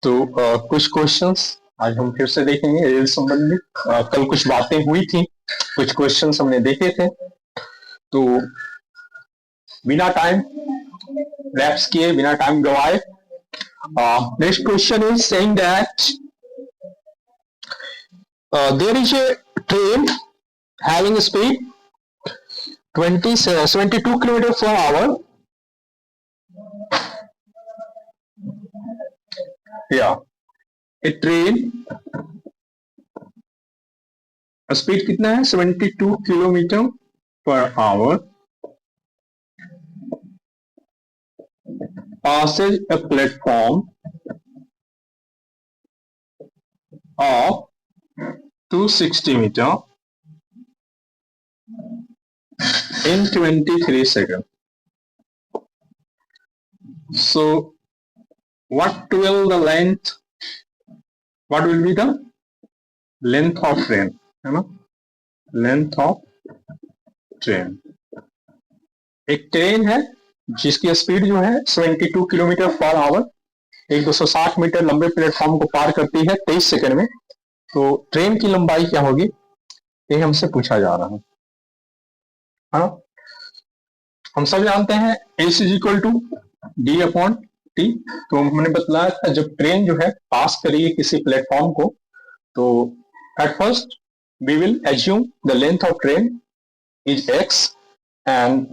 तो कुछ क्वेश्चंस आज हम फिर से देखेंगे रेल संबंधित। कल कुछ बातें हुई थी, कुछ क्वेश्चंस हमने देखे थे। तो बिना टाइम लैप्स किए, बिना टाइम गवाए, next question is saying that there is a train having a speed 72 kilometers per hour. Yeah, a train speed कितना है 72 kilometre per our passes a platform of 260 meter in 23 seconds. So what will the length, what will be the length of train, है ना, length of train. एक train है जिसकी speed जो है 72 kilometre per our एक 260 मीटर लंबे platform को पार करती है 23 सेकंड में। तो ट्रेन की लंबाई क्या होगी, ये हमसे पूछा जा रहा है। हाँ, हम सब जानते हैं S is equal to D upon T. तो हमने बतलाया था जब ट्रेन जो है पास करेगी किसी प्लेटफॉर्म को, तो at first we will assume the length of train is x and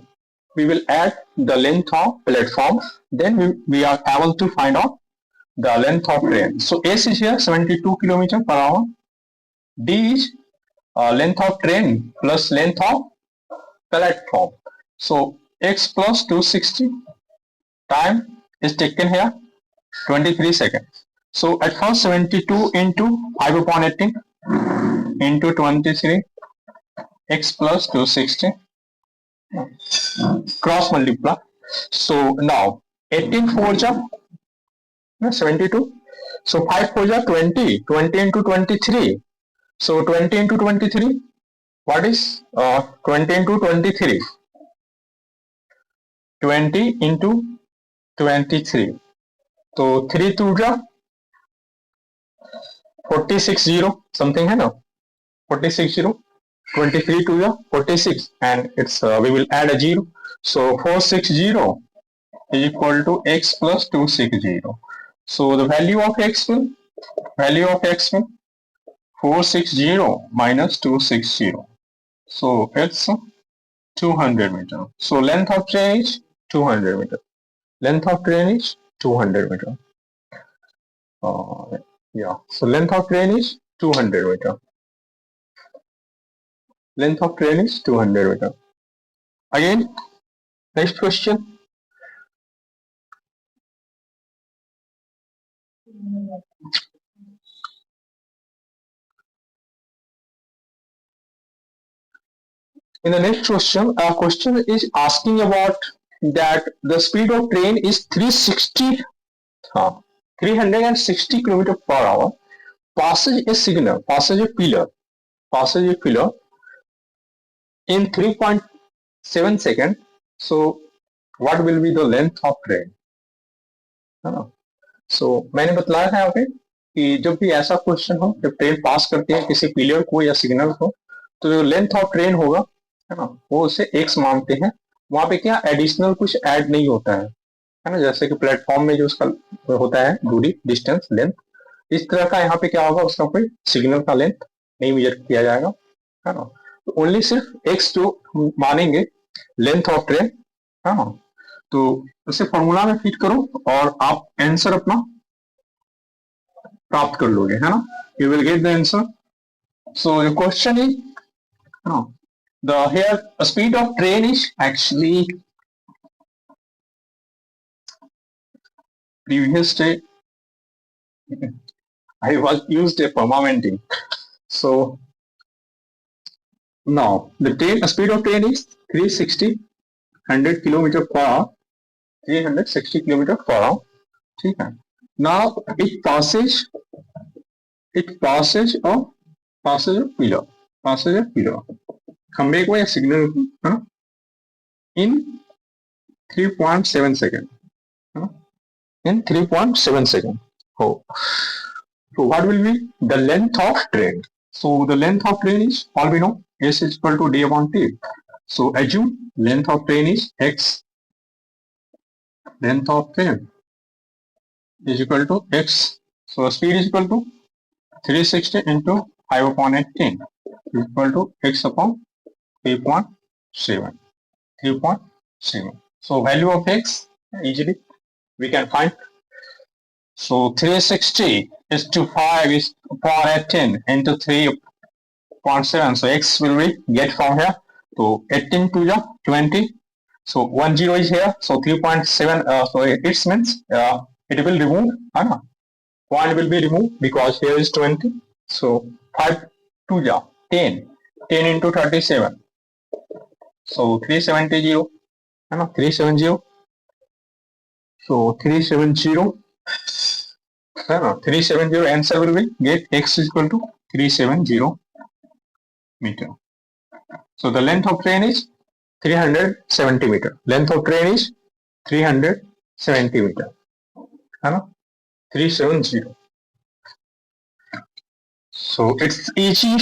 we will add the length of platform, then we are able to find out the length of train. So S is here 72 km per hour. D is length of train plus length of platform. So X plus 260, time is taken here 23 seconds. So at first 72 into 5 upon 18 into 23 X plus 260 cross multiply. So now 18 4 ja 72. So 5 4 ja 20. 20 into 23. So 20 into 23. What is 20 into 23? 20 into 23. So 3 2 ja 46 0 something है ना, 46 0. 23 to the 46 and it's we will add a 0. So 460 is equal to x plus 260. So the value of x will 460 minus 260. So it's 200 meter. So length of train is 200 meter. Length of train is 200 meter. Yeah. So length of train is 200 meter. Length of train is 200 meter. Again, next question. In the next question, our question is asking about that the speed of train is 360 km per hour. Passes a signal, passes a pillar in 3.7 seconds. So what will be the length of train? So मैंने बताया था यहाँ पे कि जब भी ऐसा question हो, जब ट्रेन पास करती है किसी पिलर को या सिग्नल को, तो जो लेंथ ऑफ ट्रेन होगा, है ना, वो उसे एक्स मानते हैं। वहां पे क्या एडिशनल कुछ ऐड नहीं होता है ना, जैसे कि प्लेटफॉर्म में जो उसका होता है दूरी, डिस्टेंस, लेंथ, इस तरह का यहाँ पे क्या होगा, उसका कोई सिग्नल का लेंथ नहीं मेजर किया जाएगा, है ना। तो ओनली सिर्फ एक्स जो मानेंगे लेंथ ऑफ ट्रेन, है ना। तो उसे फॉर्मूला में फिट करो और आप आंसर अपना प्राप्त कर लोगे, है ना। You will get the answer. So the question is, no, the here speed of train is actually previous day I was used a permanenting. So now the train speed of train is 360 100 km per hour, 360 km per hour. ठीक है. Now it passes a pillar, खंबे को या signal को, है ना, in 3.7 second, in 3.7 second. Oh, so what will be the length of train? So the length of train is all we know s is equal to d upon t. So assume length of train is x. Length of train is equal to x. So speed is equal to 360 into 5 upon 18 is equal to x upon 3.7. 3.7. So value of x easily we can find. So 360 is to 5 is upon 18 into 3.7. So x will be get from here. So 18 to the 20. So 10 is here. So 3.7. So it means it will remove. Point will be removed because here is 20. So 5 to the 10. 10 into 37. So 370. 370. So 370. 370 answer will be get x is equal to 370 meter. So the length of train is 370 meter. Length of train is 370 meter. 370. So it's easy.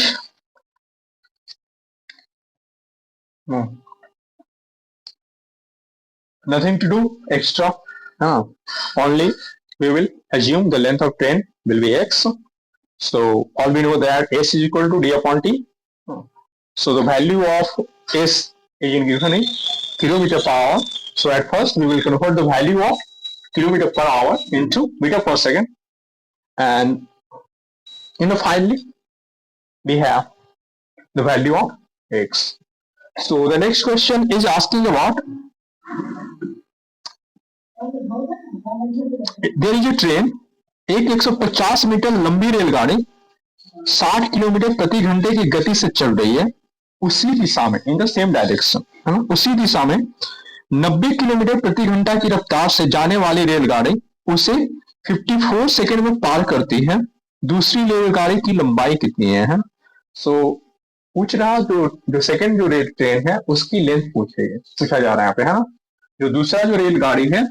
No. Nothing to do extra. Only we will assume the length of train will be x. So all we know that s is equal to d upon t. So the value of s is given in kilometer per hour. So at first we will convert the value of kilometer per hour into meter per second, and finally we have the value of x. So the next question is asking about there is a train एक 150 metre लंबी रेलगाड़ी 60 kilometre प्रति घंटे की गति से चल रही है उसी दिशा में इन द सेम डायरेक्शन है ना उसी दिशा में 90 किलोमीटर प्रति घंटा की रफ्तार से जाने वाली रेलगाड़ी उसे 54 सेकंड में पार करती है दूसरी रेलगाड़ी की लंबाई कितनी है सो पूछ रहा जो सेकंड जो रेल ट्रेन है उसकी लेंथ पूछा जा रहा है यहाँ पे है ना जो दूसरा जो रेलगाड़ी है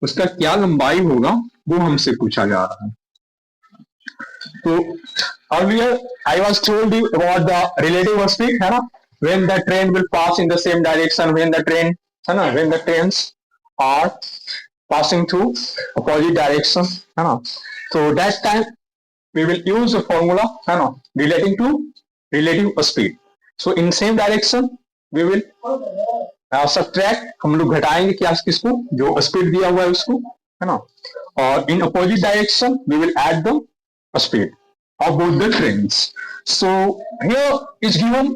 उसका क्या लंबाई होगा वो हमसे पूछा जा रहा है तो earlier I was told you about the relative speed है ना when the train will pass in the same direction when the trains are passing through opposite direction है ना so that time we will use a formula है ना relating to relative speed so in same direction we will subtract हम लोग घटाएंगे क्या किसको जो स्पीड दिया हुआ है उसको है ना और in opposite direction we will add the speed of both the trains. So here is given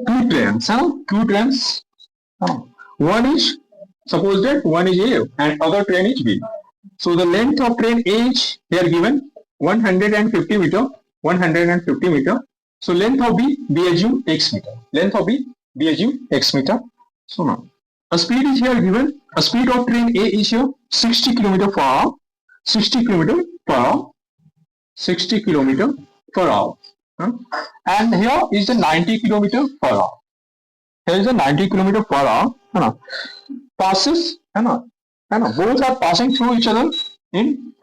two trains. Two trains. One is suppose that one is A and other train is B. So the length of train A is here given 150 meter. 150 meter. So length of B assume x meter. Length of B assume x meter. So now a speed is here given. A speed of train A is here 60 km per hour. 60 km per hour. 60 km per hour. And here is the 90 km per hour. Here is the 90 km per hour. Passes, both are passing through each other in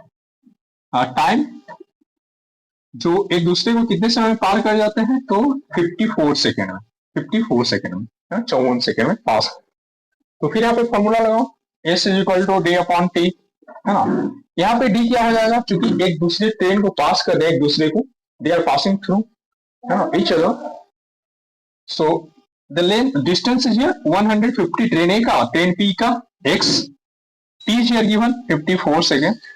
time. जो एक दूसरे को कितने समय में पार कर जाते हैं तो 54 सेकेंड में 54 सेकेंड में 54 सेकेंड में पास तो फिर यहाँ पे फॉर्मूला लगाओ s is equal to D upon T है ना यहाँ पे डी क्या हो जाएगा क्योंकि एक दूसरे ट्रेन को पास कर रहे एक दूसरे को दे आर पासिंग थ्रू है ना each other so the length distance is here 150 train ए का ट्रेन पी का x t is here given 54 second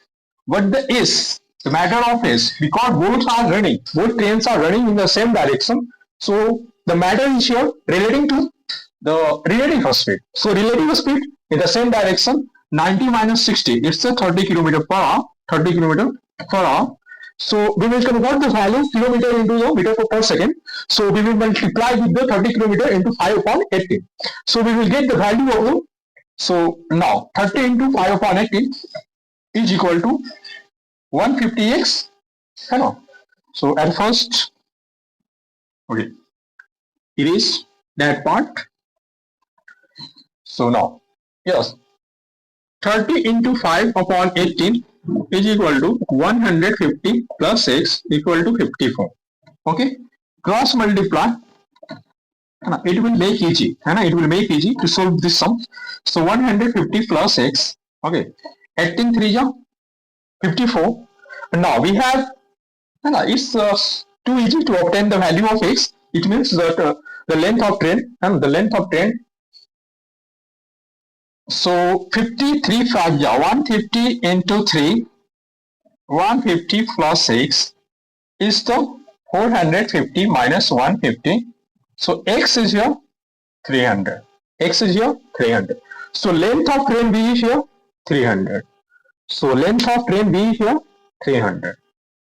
but the s the matter of s because both trains are running in the same direction so the matter is here relating to the relative speed so relative speed in the same direction 90 minus 60 it's a 30 km per hour 30 km per hour so we will convert the value kilometer into the meter per second so we will multiply with the 30 km into 5 upon 18 so we will get the value of so now 30 into 5 upon 18 is equal to 150x hello so at first okay erase that part so now yes 30 into 5 upon 18 is equal to 150 plus x equal to 54. Okay, cross multiply, it will make easy, it will make easy to solve this sum. So 150 plus x, okay, 18 3 ja 54. And now we have, it's too easy to obtain the value of x. It means that the length of train, and the length of train, so 53 5 ja 150 into 3, 150 plus 6 is the 450 minus 150. So x is here 300. X is here 300. So length of train B is here 300. So length of train B is here 300.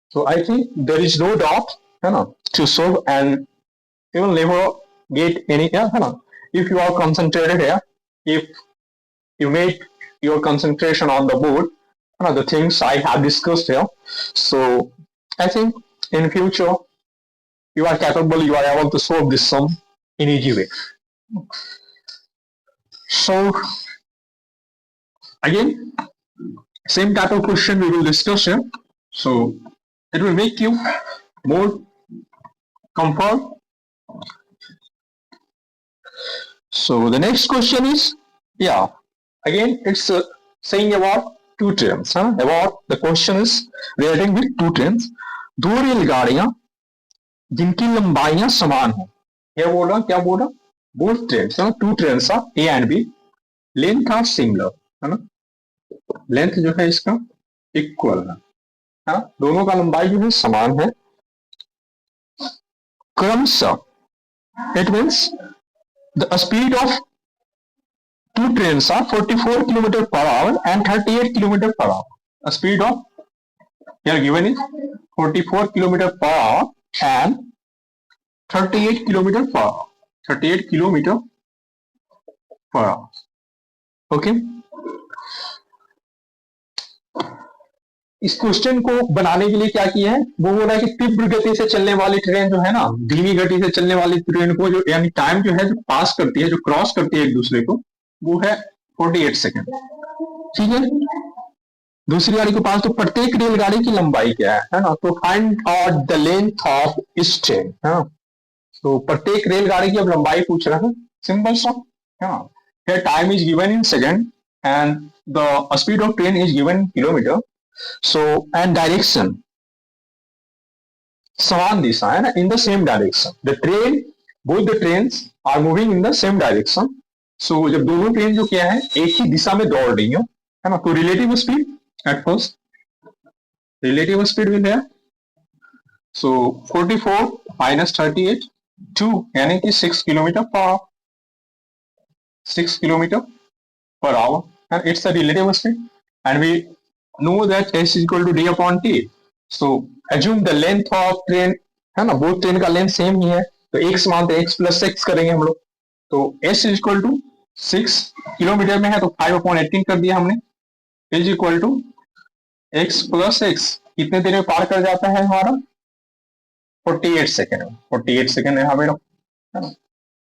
So I think there is no doubt, to solve, and you will never get any, if you are concentrated here, if you make your concentration on the board, the things I have discussed here. So I think in future you are capable, you are able to solve this sum in easy way. So again, same type of question we will discuss here. So it will make you more comfort. So the next question is, again it's saying about two trains. About the question is relating with two trains. दो रेलगाड़ियां जिनकी लंबाइयां समान हो, क्या बोल रहा, क्या बोल रहा, both trains, two trains are A and B, length are similar, है ना, लेंथ जो है इसका इक्वल है, दोनों का लंबाई जो है समान है, क्रमशः, it means the speed of two trains are 44 km per hour and 38 km per hour. The speed of here given is 44 km per hour and 38 km per hour. 38 km per hour. Okay. इस question को बनाने के लिए क्या किया है, वो बोल रहा है कि तीव्र गति से चलने वाली ट्रेन जो है ना, धीमी गति से चलने वाली ट्रेन को जो यानी टाइम जो है जो पास करती है, जो क्रॉस करती है एक दूसरे को, वो है 48 सेकेंड. ठीक है. दूसरी गाड़ी के पास तो प्रत्येक रेलगाड़ी की लंबाई क्या है ना, तो find out the length of इस ट्रेन. तो प्रत्येक रेलगाड़ी की अब लंबाई पूछ रहा है. सिंपल सा, here time is given in second and the speed of train is given in kilometer. So and direction, समान दिशा है ना, in the same direction. The train, both the trains are moving in the same direction. So जब दोनों train जो क्या है एक ही दिशा में दौड़ रही हो, है ना, तो relative speed at first, relative speed will have, so 44 minus 38, 2, यानी कि 6 kilometre per our, 6 kilometre per hour, and it's a relative speed, and we know that s is equal to d upon t. So assume the length of train, है ना, both train का length same ही है, तो x मानते x plus 6 करेंगे हम लोग, तो s is equal to 6 kilometre में है तो 5 upon 18 कर दिया हमने, is equal to x plus x कितने देर में पार कर जाता है हमारा, 48 सेकेंड. 48 सेकेंड यहाँ पे रखो.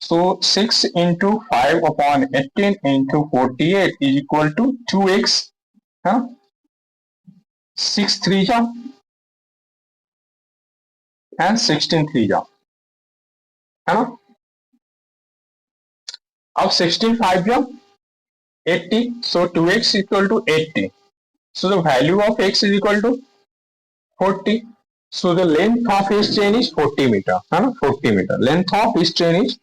So 6 into 5 upon 18 into 48 is equal to 2x. 6 3 जा and 16 3 जा, है ना. अब 16 5 जा 80, so 2x equal to 80. So the value of x is equal to 40. So the length of his train is 40 meter. 40 meter. Length of his train is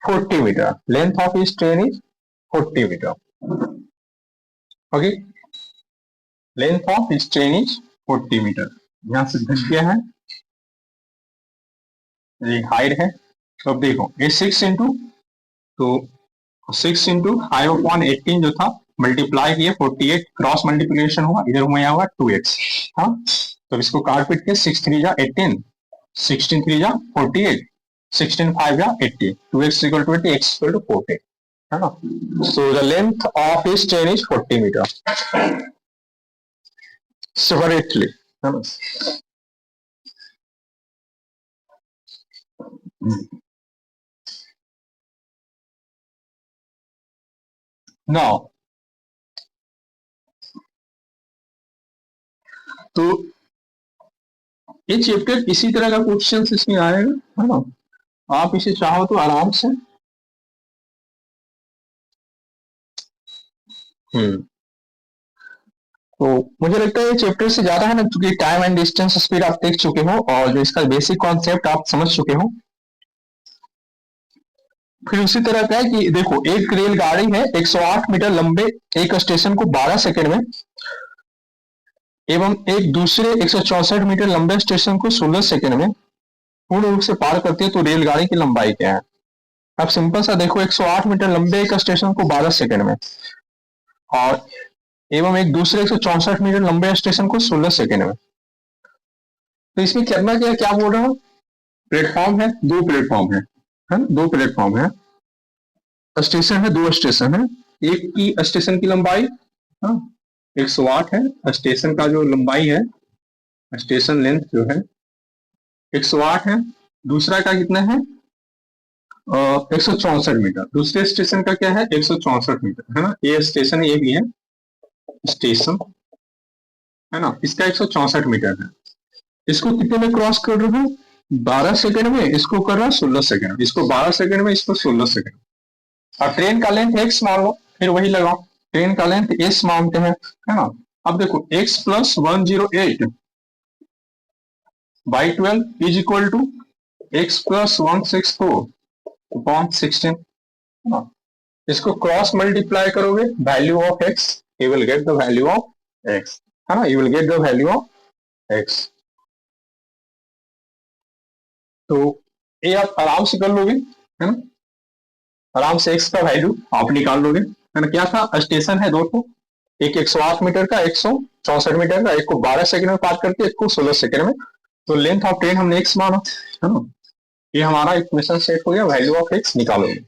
40 meter. Length of his train is 40 meter. Okay. Length of his train is 40 meter. यहाँ से घट गया है, ये height है. तो अब देखो ये 6 इंटू, तो 6 इंटू 5/18 जो था मल्टीप्लाई किए 48, क्रॉस मल्टीप्लिकेशन हुआ, इधर हुआ यहाँ 2x. हाँ, तो इसको काट पीट के 6 3 जा 18, 16 3 जा 48, 16 5 जा 80, 2x equal to 80, x equal to 40, है ना. So the length of his train is 40 meter. Separately, है ना. Now तो ये चैप्टर इसी तरह का क्वेश्चन इसमें आएगा, है ना। आप इसे चाहो तो आराम से तो मुझे लगता है ये चैप्टर से ज्यादा है ना, क्योंकि टाइम एंड डिस्टेंस स्पीड आप देख चुके हो और जो इसका बेसिक कॉन्सेप्ट आप समझ चुके हो। फिर उसी तरह का है कि देखो, एक रेलगाड़ी है 108 मीटर लंबे एक स्टेशन को 12 सेकंड में, एवं एक दूसरे 164 मीटर लंबे स्टेशन को 16 सेकंड में पूर्ण रूप से पार करती है, तो रेलगाड़ी की लंबाई क्या है। अब सिंपल सा देखो, 108 मीटर लंबे एक स्टेशन को 12 सेकंड में और एवं एक दूसरे 164 मीटर लंबे स्टेशन को 16 सेकंड में, तो इसमें करना क्या, क्या बोल रहा हूँ। प्लेटफॉर्म है, दो प्लेटफॉर्म है ना, दो प्लेटफॉर्म है, स्टेशन है, दो स्टेशन है। एक की स्टेशन की लंबाई 108 है, स्टेशन का जो लंबाई है, स्टेशन लेंथ जो है 108 है। दूसरा का कितना है, 164 मीटर। दूसरे स्टेशन का क्या है, 164 मीटर, है ना। ये स्टेशन, ये भी है स्टेशन, है ना। इसका 164 मीटर है। इसको कितने में क्रॉस कर रहे हो, 12 सेकंड में। इसको कर रहा है 16 सेकंड में। इसको 12 सेकंड में, इसको 16 सेकंड। और ट्रेन का लेंथ x मान लो, फिर वही लगाओ, ट्रेन का लेंथ s मानते हैं, है ना। अब देखो x plus 108 by 12 is equal to x plus 164 upon 16, है ना। इसको क्रॉस मल्टीप्लाई करोगे, value of x, you will get the value of x, है ना। You will get the value of x। तो ये आप आराम से कर लोगे, है ना। आराम से x का वैल्यू आप निकाल लोगे, है ना। क्या था, स्टेशन है दो तो, एक 108 मीटर का, 164 मीटर का। एक को 12 सेकंड में पार करके, एक को 16 सेकंड में। तो लेंथ ऑफ ट्रेन हमने x माना, है ना। ये हमारा इक्वेशन सेट हो गया, वैल्यू ऑफ x निकालोगे।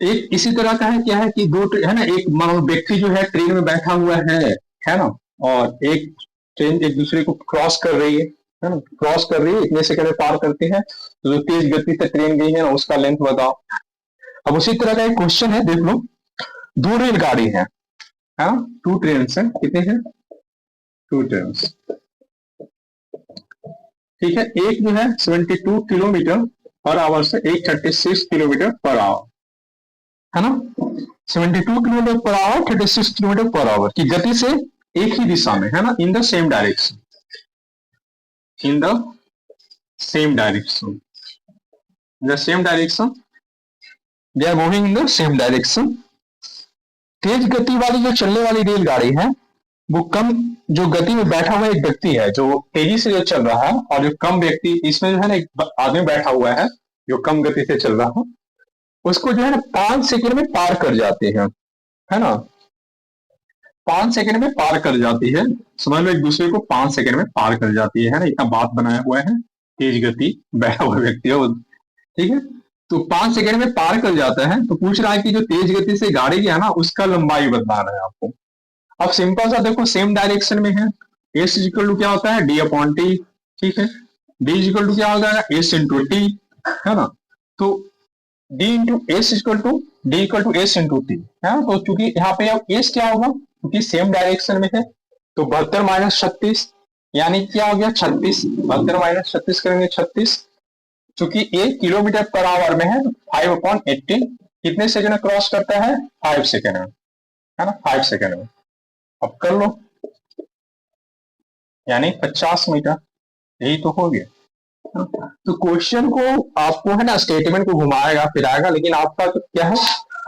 एक इसी तरह का है, क्या है कि दो है ना, एक मानो व्यक्ति जो है ट्रेन में बैठा हुआ है ना। और एक ट्रेन एक दूसरे को क्रॉस कर रही है ना, क्रॉस कर रही है, इतने सेकंड में पार करती है। तो जो तेज गति से ट्रेन गई है ना, उसका लेंथ बताओ। अब उसी तरह का एक क्वेश्चन है, देख लो। दो रेलगाड़ी है, हाँ, टू ट्रेन है, कितने हैं, टू ट्रेन। ठीक है, एक जो है 72 किलोमीटर पर आवर से 836 किलोमीटर पर आवर, है ना। 72 kilometre per our, 36 kilometre per our की गति से एक ही दिशा में, है ना, in the same direction, in the same direction, the same direction, they are moving in the same direction. तेज गति वाली जो चलने वाली रेलगाड़ी है, वो कम जो गति में बैठा हुआ एक व्यक्ति है जो तेजी से जो चल रहा है, और जो कम व्यक्ति, इसमें जो है ना एक आदमी बैठा हुआ है जो कम गति से चल रहा है, उसको जो है ना 5 सेकंड में पार कर जाते हैं, है ना। 5 सेकंड में पार कर जाती है, समझ लो, एक दूसरे को 5 सेकंड में पार कर जाती है ना। इतना बात बनाया हुआ है, तेज गति बैठा हुआ व्यक्ति है वो, ठीक है। तो 5 सेकंड में पार कर जाता है। तो पूछ रहा है कि जो तेज गति से गाड़ी है ना, उसका लंबाई बताना है आपको। अब सिंपल सा देखो, सेम डायरेक्शन में है, एस इक्वल टू क्या होता है, डी अपॉन टी, ठीक है। डी इक्वल टू क्या हो जाएगा, एस इंटू टी, है ना। तो D into S equal to D equal to S into T, है। तो चूंकि यहाँ पे अब एस क्या होगा, क्योंकि सेम डायरेक्शन में है, तो 72 माइनस 36, यानी क्या हो गया 36। 72 माइनस 36 करेंगे 36। चूंकि 1 किलोमीटर पर आवर में है, 5/18 कितने सेकंड में क्रॉस करता है, 5 सेकंड में, है ना, 5 सेकंड में। अब कर लो, यानी 50 मीटर, यही तो हो गया। तो क्वेश्चन को आपको है ना स्टेटमेंट को घुमाएगा फिराएगा, लेकिन आपका तो क्या है,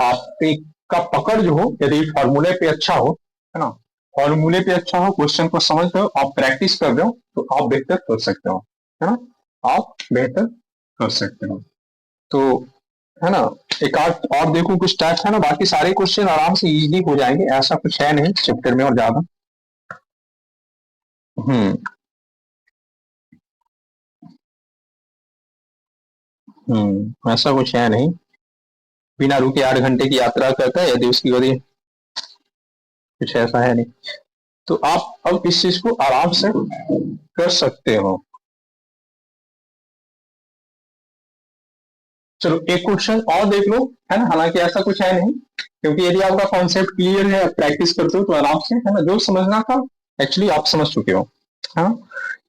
आपका पकड़ जो हो, यदि फॉर्मूले पे अच्छा हो, है ना, फॉर्मूले पे अच्छा हो, क्वेश्चन को समझ रहे हो, आप प्रैक्टिस कर रहे हो, तो आप बेहतर कर सकते हो, है ना, आप बेहतर कर सकते हो। तो है ना, एक आध और देखो कुछ टाइप है ना, बाकी सारे क्वेश्चन आराम से इजी हो जाएंगे, ऐसा कुछ है नहीं चैप्टर में और ज्यादा। हम्म ऐसा कुछ है नहीं, बिना रुके 8 घंटे की यात्रा करता है यदि उसकी गति, कुछ ऐसा है नहीं। तो आप अब इस चीज को आराम से कर सकते हो। चलो एक क्वेश्चन और देख लो, है ना, हालांकि ऐसा कुछ है नहीं, क्योंकि यदि आपका कॉन्सेप्ट क्लियर है, प्रैक्टिस करते हो, तो आराम से, है ना, जो समझना था एक्चुअली आप समझ चुके हो। हाँ,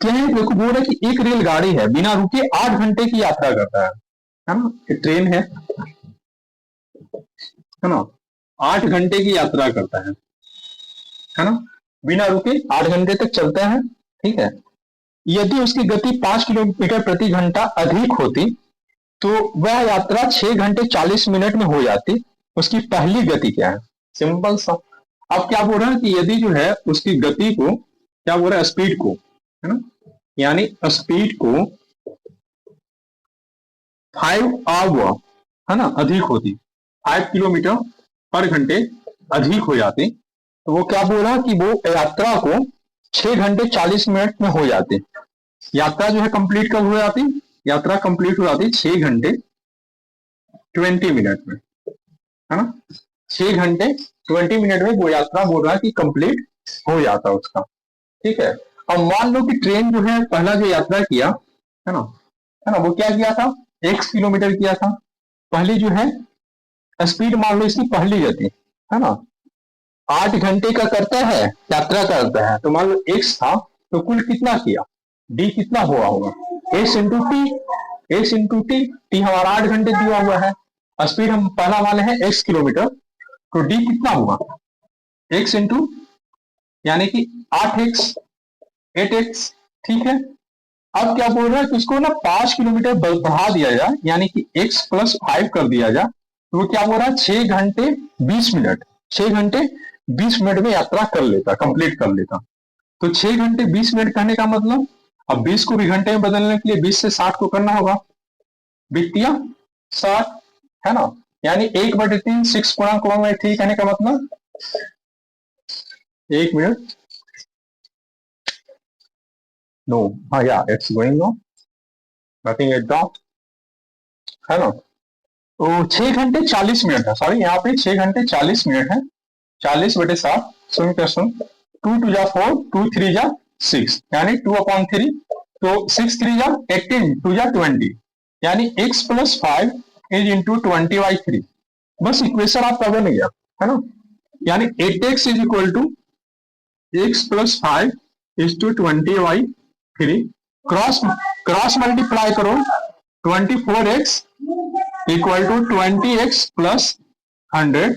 क्या है, देखो बोल रहा है कि एक रेलगाड़ी है बिना रुके 8 घंटे की यात्रा करता है ना, ट्रेन है ना, 8 घंटे की यात्रा करता है ना, बिना रुके 8 घंटे तक चलता है, ठीक है। यदि उसकी गति 5 किलोमीटर प्रति घंटा अधिक होती तो वह यात्रा 6 घंटे 40 मिनट में हो जाती। उसकी पहली गति क्या है? सिंपल सा। अब क्या बोल रहा है कि यदि जो है उसकी गति को, क्या बोल रहा है, स्पीड को, है ना, यानी स्पीड को 5 आवर, है ना, अधिक होती, 5 किलोमीटर पर घंटे अधिक हो जाती, तो वो क्या बोल रहा है कि वो यात्रा को 6 घंटे 40 मिनट में हो जाती। यात्रा जो है कंप्लीट कब हो जाती? यात्रा कंप्लीट हो जाती 6 घंटे 20 मिनट में, है ना, 6 घंटे 20 मिनट में वो यात्रा बोल रहा है कि कंप्लीट हो जाता उसका, ठीक है। अब मान लो कि ट्रेन जो है पहला जो यात्रा किया, है ना, वो क्या किया था, x किलोमीटर किया था। पहली जो है स्पीड, मान लो इसकी पहली गति, है ना, 8 घंटे का करता है, यात्रा करता है, तो मान लो x था, तो कुल कितना किया, d कितना हुआ होगा, s इंटू टी हमारा 8 घंटे दिया हुआ है, स्पीड हम पहला वाले हैं x किलोमीटर, तो d कितना हुआ, x इंटू, यानी कि 8x 8x, ठीक है। अब क्या बोल रहा है कि इसको ना 5 किलोमीटर बढ़ा दिया जाए, यानी कि x+5 कर दिया जाए, तो वो क्या बोल रहा है 6 घंटे 20 मिनट, 6 घंटे 20 मिनट में यात्रा कर लेता, कंप्लीट कर लेता। तो 6 घंटे 20 मिनट कहने का मतलब, अब 20 को भी घंटे में बदलने के लिए 20 से 60 को करना होगा, बिटिया 60, है ना, यानी 1/3 6 गुणा 3 कहने का मतलब 1 मिनट, नो, हाँ या it's going no, nothing at dot, है ना। तो 6 घंटे 40 मिनट है, सॉरी यहाँ पे 6 घंटे 40 मिनट है, 40/7, सुन के सुन, 2 2 जा 4, 2 3 जा 6, यानी 2/3, तो 6 3 जा 18, 2 जा 20, यानी x+5 इज इंटू 20/3। बस इक्वेशन आपका बन गया, है ना, यानी 8x is equal to x+5 is to 20/3, cross cross multiply करो, 24x इक्वल टू 20x+100।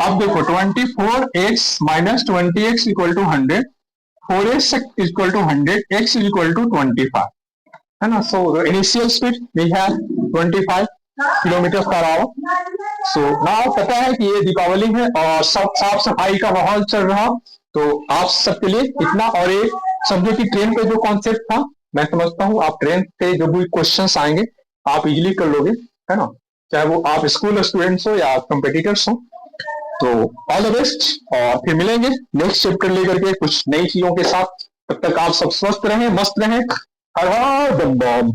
अब देखो 24x minus 20x equal to 100, 4x equal to 100, x is equal to 25, है ना। So initial speed we have 25 kilometre per hour. So now पता है कि ये दीपावली है और सब साफ सफाई का माहौल चल रहा, तो आप सबके लिए इतना। और ये समझो कि ट्रेन पे जो कॉन्सेप्ट था, मैं समझता हूँ आप ट्रेन पे जो भी क्वेश्चंस आएंगे आप इजीली कर लोगे, है ना, चाहे वो आप स्कूल स्टूडेंट्स हो या कंपिटिटर्स हो। तो ऑल द बेस्ट, और फिर मिलेंगे नेक्स्ट चैप्टर लेकर के कुछ नई चीजों के साथ। तब तक आप सब स्वस्थ रहें, मस्त रहें, हर हर बम बम।